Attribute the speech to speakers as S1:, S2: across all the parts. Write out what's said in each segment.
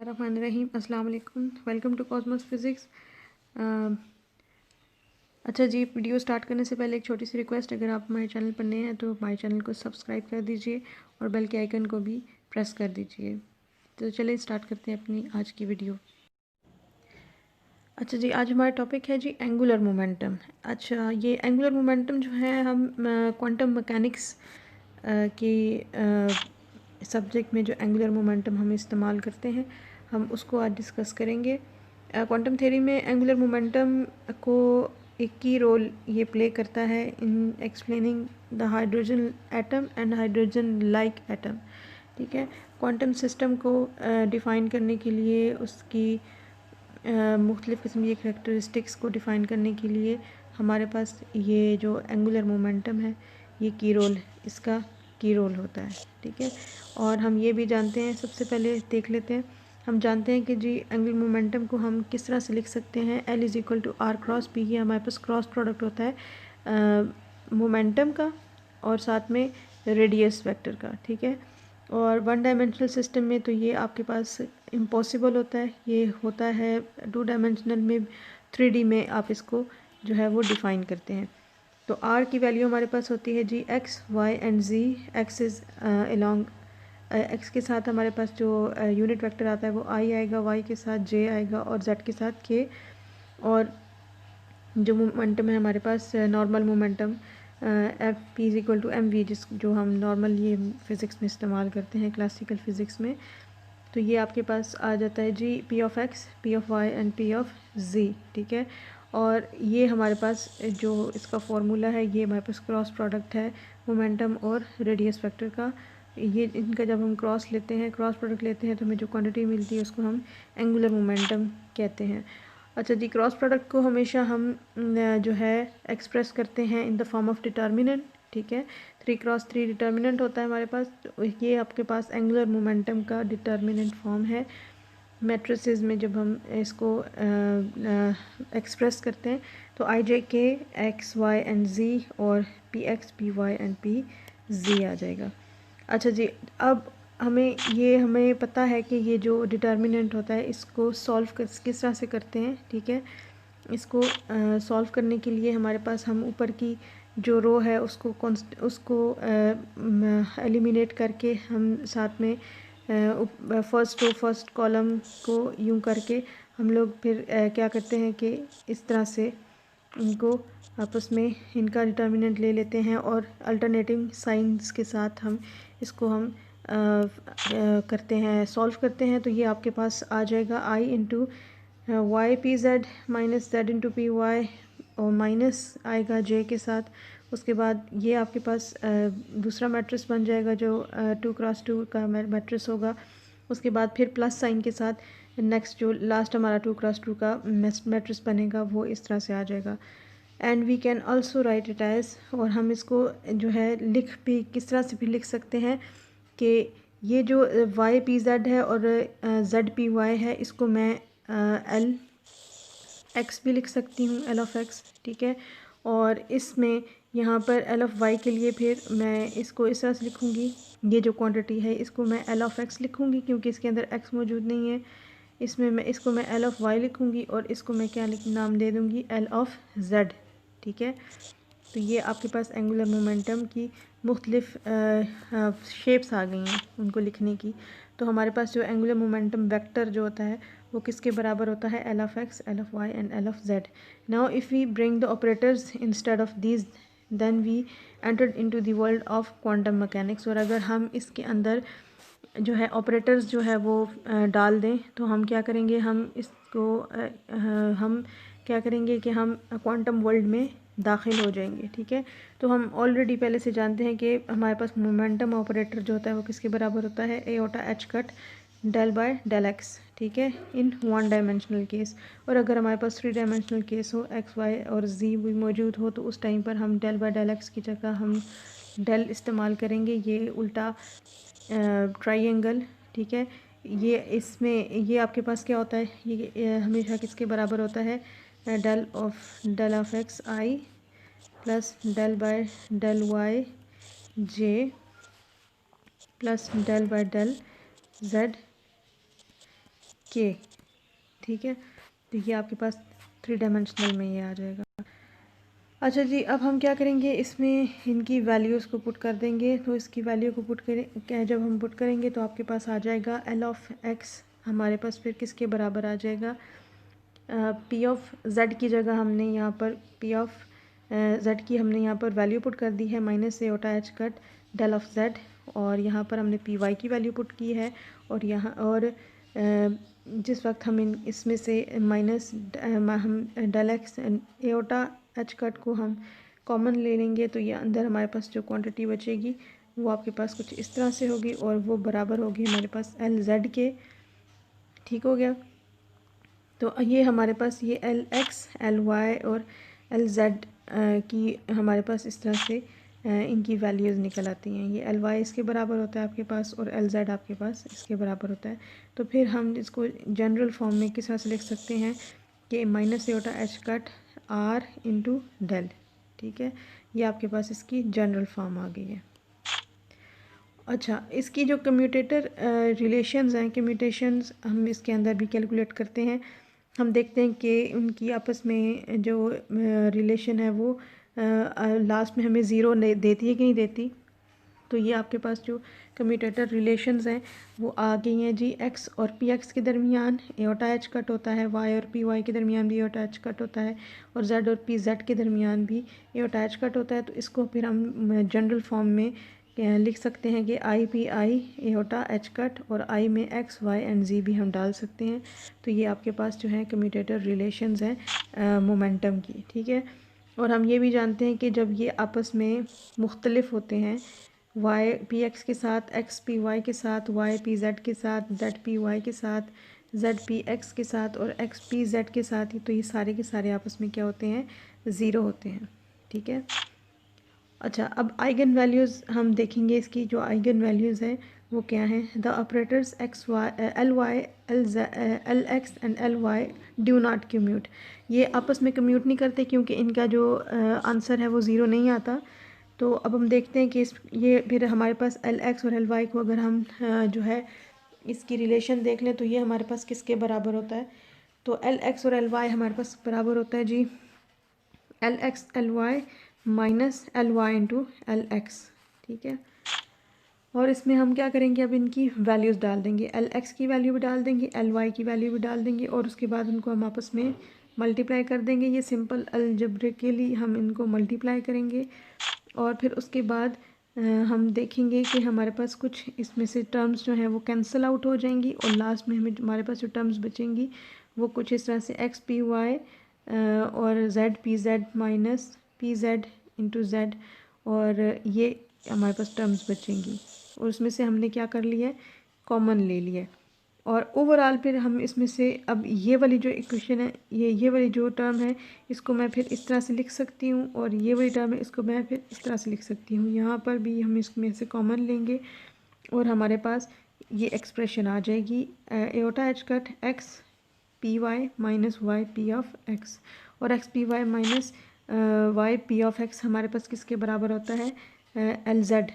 S1: रहीम अस्सलाम वालेकुम, welcome to Cosmos physics. अच्छा जी, वीडियो स्टार्ट करने से पहले एक छोटी सी रिक्वेस्ट, अगर आप हमारे चैनल पर नए हैं तो हमारे चैनल को सब्सक्राइब कर दीजिए और बेल के आइकन को भी प्रेस कर दीजिए। तो चलिए स्टार्ट करते हैं अपनी आज की वीडियो। अच्छा जी, आज हमारा टॉपिक है जी एंगुलर मोमेंटम। अच्छा, ये एंगुलर मोमेंटम जो है हम क्वांटम मैकेनिक्स के सब्जेक्ट में जो एंगुलर मोमेंटम हम इस्तेमाल करते हैं, हम उसको आज डिस्कस करेंगे। क्वांटम थ्योरी में एंगुलर मोमेंटम को एक की रोल ये प्ले करता है इन explaining the hydrogen atom and hydrogen like atom. ठीक है, क्वांटम सिस्टम को डिफ़ाइन करने के लिए, उसकी मुख्तलिफ़ किस्म की करेक्टरिस्टिक्स को डिफ़ाइन करने के लिए हमारे पास ये जो एंगुलर मोमेंटम है, ये की रोल, इसका की रोल होता है। ठीक है, और हम ये भी जानते हैं, सबसे पहले देख लेते हैं, हम जानते हैं कि जी एंगुलर मोमेंटम को हम किस तरह से लिख सकते हैं। L is equal to R cross P. ये हमारे पास क्रॉस प्रोडक्ट होता है मोमेंटम का और साथ में रेडियस वेक्टर का। ठीक है, और वन डायमेंशनल सिस्टम में तो ये आपके पास इम्पॉसिबल होता है, ये होता है टू डायमेंशनल में, 3D में आप इसको जो है वो डिफ़ाइन करते हैं। तो r की वैल्यू हमारे पास होती है जी x, y and z। x is along x के साथ हमारे पास जो यूनिट वेक्टर आता है वो i आएगा, y के साथ j आएगा और z के साथ k। और जो मोमेंटम है हमारे पास normal momentum F P is equal to M V, जो हम नॉर्मल ये फ़िज़िक्स में इस्तेमाल करते हैं, क्लासिकल फ़िज़िक्स में। तो ये आपके पास आ जाता है जी P of X, P of Y and P of G. ठीक है, और ये हमारे पास जो इसका फॉर्मूला है, ये हमारे पास क्रॉस प्रोडक्ट है मोमेंटम और रेडियस वेक्टर का। ये इनका जब हम क्रॉस लेते हैं, क्रॉस प्रोडक्ट लेते हैं, तो हमें जो क्वांटिटी मिलती है उसको हम एंगुलर मोमेंटम कहते हैं। अच्छा जी, क्रॉस प्रोडक्ट को हमेशा हम जो है एक्सप्रेस करते हैं in the form of determinant. ठीक है, 3x3 डिटर्मिनेंट होता है हमारे पास, तो ये आपके पास एंगुलर मोमेंटम का डिटर्मिनेंट फॉर्म है। मैट्रिसेस में जब हम इसको एक्सप्रेस करते हैं तो आई जे के एक्स वाई एंड जी और P X P Y and P G आ जाएगा। अच्छा जी, अब हमें पता है कि ये जो डिटर्मिनेंट होता है, इसको सॉल्व किस तरह से करते हैं। ठीक है, इसको सॉल्व करने के लिए हमारे पास, हम ऊपर की जो रो है उसको एलिमिनेट करके, हम साथ में फर्स्ट रो फर्स्ट कॉलम को यूं करके हम लोग फिर क्या करते हैं कि इस तरह से इनको आपस में इनका डिटर्मिनेंट ले लेते हैं और अल्टरनेटिंग साइंस के साथ हम करते हैं, सॉल्व करते हैं। तो ये आपके पास आ जाएगा I into Y P Z minus Z into P Y, और माइनस आएगा जे के साथ। उसके बाद ये आपके पास दूसरा मैट्रिक्स बन जाएगा जो 2x2 का मैट्रिक्स होगा। उसके बाद फिर प्लस साइन के साथ नेक्स्ट जो लास्ट हमारा 2x2 का मैट्रिक्स बनेगा, वो इस तरह से आ जाएगा। And we can also write it as, और हम इसको जो है लिख भी किस तरह से भी लिख सकते हैं कि ये जो वाई पी जेड है और जेड पी वाई है, इसको मैं एल एक्स भी लिख सकती हूँ, एल ऑफ एक्स। ठीक है, और इसमें यहाँ पर एल ऑफ वाई के लिए फिर मैं इसको इस तरह से लिखूँगी, ये जो क्वांटिटी है इसको मैं एल ऑफ एक्स लिखूँगी क्योंकि इसके अंदर एक्स मौजूद नहीं है। इसमें मैं एल ऑफ वाई लिखूँगी और इसको मैं क्या नाम दे दूँगी, एल ऑफ जेड। ठीक है, तो ये आपके पास एंगुलर मोमेंटम की मुख्तलिफ शेप्स आ गई हैं उनको लिखने की। तो हमारे पास जो एंगुलर मोमेंटम वेक्टर जो होता है वो किसके बराबर होता है, L of X, L of Y and L of Z. Now if we bring the operators instead of these, then we entered into the world of quantum mechanics. और अगर हम इसके अंदर जो है ऑपरेटर्स जो है वो डाल दें, तो हम क्या करेंगे, हम क्या करेंगे कि हम क्वांटम वर्ल्ड में दाखिल हो जाएंगे। ठीक है, तो हम ऑलरेडी पहले से जानते हैं कि हमारे पास मोमेंटम ऑपरेटर जो होता है वो किसके बराबर होता है, iota H cut del by del X. ठीक है, इन वन डायमेंशनल केस। और अगर हमारे पास 3 डायमेंशनल केस हो, एक्स वाई और जी भी मौजूद हो, तो उस टाइम पर हम डेल बाय डेल एक्स की जगह हम डेल इस्तेमाल करेंगे, ये उल्टा ट्राइंगल। ठीक है, ये इसमें ये आपके पास क्या होता है, ये हमेशा किसके बराबर होता है, del of X I plus del by del Y J plus del by del Z के, ठीक है। तो ये आपके पास 3 डायमेंशनल में ये आ जाएगा। अच्छा जी, अब हम क्या करेंगे, इसमें इनकी वैल्यूज़ को पुट कर देंगे। तो इसकी वैल्यू को पुट करें, जब हम पुट करेंगे तो आपके पास आ जाएगा एल ऑफ एक्स हमारे पास फिर किसके बराबर आ जाएगा, पी ऑफ जेड की जगह हमने यहाँ पर पी ऑफ जेड की हमने यहाँ पर वैल्यू पुट कर दी है minus iota H cut del of Z, और यहाँ पर हमने पी वाई की वैल्यू पुट की है। और यहाँ और जिस वक्त हम इसमें से माइनस हम डेल एक्स ए ओटा एच कट को हम कॉमन ले लेंगे तो ये अंदर हमारे पास जो क्वांटिटी बचेगी वो आपके पास कुछ इस तरह से होगी, और वो बराबर होगी हमारे पास एल जेड के। ठीक हो गया। तो ये हमारे पास ये एल एक्स एल वाई और एल जेड की हमारे पास इस तरह से इनकी वैल्यूज़ निकल आती हैं। ये एल वाई इसके बराबर होता है आपके पास, और एल जेड आपके पास इसके बराबर होता है। तो फिर हम इसको जनरल फॉर्म में किस तरह से लिख सकते हैं कि माइनस ए होता है H cut R into del, ठीक है। ये आपके पास इसकी जनरल फॉर्म आ गई है। अच्छा, इसकी जो कम्यूटेटर रिलेशंस हैं, कम्यूटेशंस हम इसके अंदर भी कैलकुलेट करते हैं। हम देखते हैं कि उनकी आपस में जो रिलेशन है वो लास्ट में हमें ज़ीरो देती है कि नहीं देती। तो ये आपके पास जो कम्यूटेटर रिलेशंस हैं वो आ गई हैं जी। एक्स और पी एक्स के दरमियान एओटा एच कट होता है, वाई और पी वाई के दरमियान भी एओटा एच कट होता है, और जेड और पी जेड के दरमियान भी एओटा एच कट होता है। तो इसको फिर हम जनरल फॉर्म में लिख सकते हैं कि I P I aorta H cut, और आई में एक्स वाई एंड जी भी हम डाल सकते हैं। तो ये आपके पास जो है कम्यूटेटर रिलेशंस हैं मोमेंटम की, ठीक है। और हम ये भी जानते हैं कि जब ये आपस में मुख्तलिफ होते हैं, वाई पी एक्स के साथ, एक्स पी वाई के साथ, वाई पी जेड के साथ, जेड पी वाई के साथ, जेड पी एक्स के साथ और एक्स पी जेड के साथ ही, तो ये सारे के सारे आपस में क्या होते हैं, ज़ीरो होते हैं, ठीक है। अच्छा, अब आइगन वैल्यूज़ हम देखेंगे। इसकी जो आइगन वैल्यूज़ हैं वो क्या हैं। The operators X Y L Y L X and L Y do not commute. ये आपस में कम्यूट नहीं करते क्योंकि इनका जो आंसर है वो ज़ीरो नहीं आता। तो अब हम देखते हैं कि ये फिर हमारे पास एल एक्स और एल वाई को अगर हम जो है इसकी रिलेशन देख लें तो ये हमारे पास किसके बराबर होता है। तो एल एक्स और एल वाई हमारे पास बराबर होता है जी L X L Y minus L Y into L X, ठीक है। और इसमें हम क्या करेंगे, अब इनकी वैल्यूज़ डाल देंगे। एल एक्स की वैल्यू भी डाल देंगे, एल वाई की वैल्यू भी डाल देंगे, और उसके बाद उनको हम आपस में मल्टीप्लाई कर देंगे। ये सिंपल अलजेब्रिकली हम इनको मल्टीप्लाई करेंगे, और फिर उसके बाद हम देखेंगे कि हमारे पास कुछ इसमें से टर्म्स जो हैं वो कैंसिल आउट हो जाएंगी, और लास्ट में हमें हमारे पास जो टर्म्स बचेंगी वो कुछ इस तरह से एक्स पी वाई और Z P Z minus P Z into Z, और ये हमारे पास टर्म्स बचेंगी। और उसमें से हमने क्या कर लिया है, कॉमन ले लिया है। और ओवरऑल फिर हम इसमें से अब ये वाली जो इक्वेशन है, ये वाली जो टर्म है इसको मैं फिर इस तरह से लिख सकती हूँ, और ये वाली टर्म है इसको मैं फिर इस तरह से लिख सकती हूँ। यहाँ पर भी हम इसमें से कॉमन लेंगे और हमारे पास ये एक्सप्रेशन आ जाएगी iota H cut X P Y minus Y P of X, और X P Y minus Y P of X हमारे पास किसके बराबर होता है, एल जेड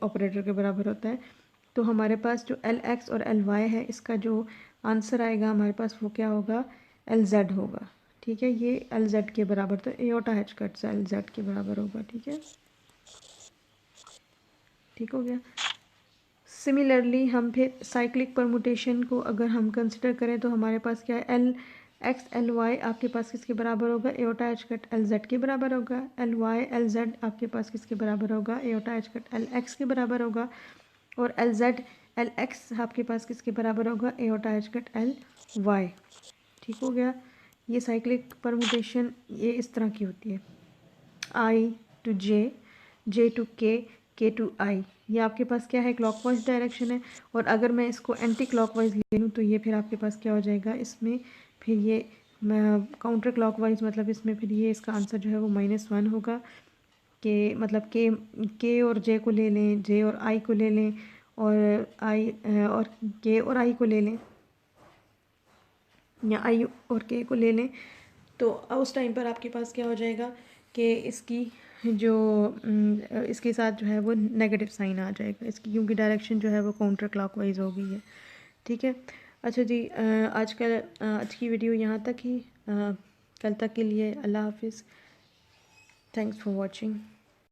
S1: ऑपरेटर के बराबर होता है। तो हमारे पास जो एल एक्स और एल वाई है इसका जो आंसर आएगा हमारे पास वो क्या होगा, एल जेड होगा, ठीक है। ये एल जेड के बराबर, तो एओटा एच कट से एल जेड के बराबर होगा, ठीक है। ठीक हो गया। सिमिलरली हम फिर साइक्लिक परमुटेशन को अगर हम कंसिडर करें तो हमारे पास क्या है, एल एक्स एल वाई आपके पास किसके बराबर होगा, iota H cut L Z के बराबर होगा। एल वाई एल जेड आपके पास किसके बराबर होगा, iota H cut L x के बराबर होगा। और एल जेड एल एक्स आपके पास किसके बराबर होगा, iota H cut L Y. ठीक हो गया। ये साइक्लिक परमुटेशन ये इस तरह की होती है, आई टू जे, जे टू के टू आई। ये आपके पास क्या है, क्लॉकवाइज डायरेक्शन है। और अगर मैं इसको एंटी क्लॉकवाइज ले लूँ तो ये फिर आपके पास क्या हो जाएगा, इसमें फिर ये काउंटर क्लॉकवाइज, मतलब इसमें फिर ये इसका आंसर जो है वो -1 होगा। के मतलब के और जे को ले लें, जे और आई को ले लें, और आई और के और आई को ले लें, या आई और के को ले लें, तो उस टाइम पर आपके पास क्या हो जाएगा कि इसकी जो इसके साथ जो है वो नेगेटिव साइन आ जाएगा इसकी, क्योंकि डायरेक्शन जो है वो काउंटर क्लॉकवाइज हो गई है, ठीक है। अच्छा जी, आज की वीडियो यहाँ तक ही। कल तक के लिए अल्लाह हाफिज़। Thanks for watching.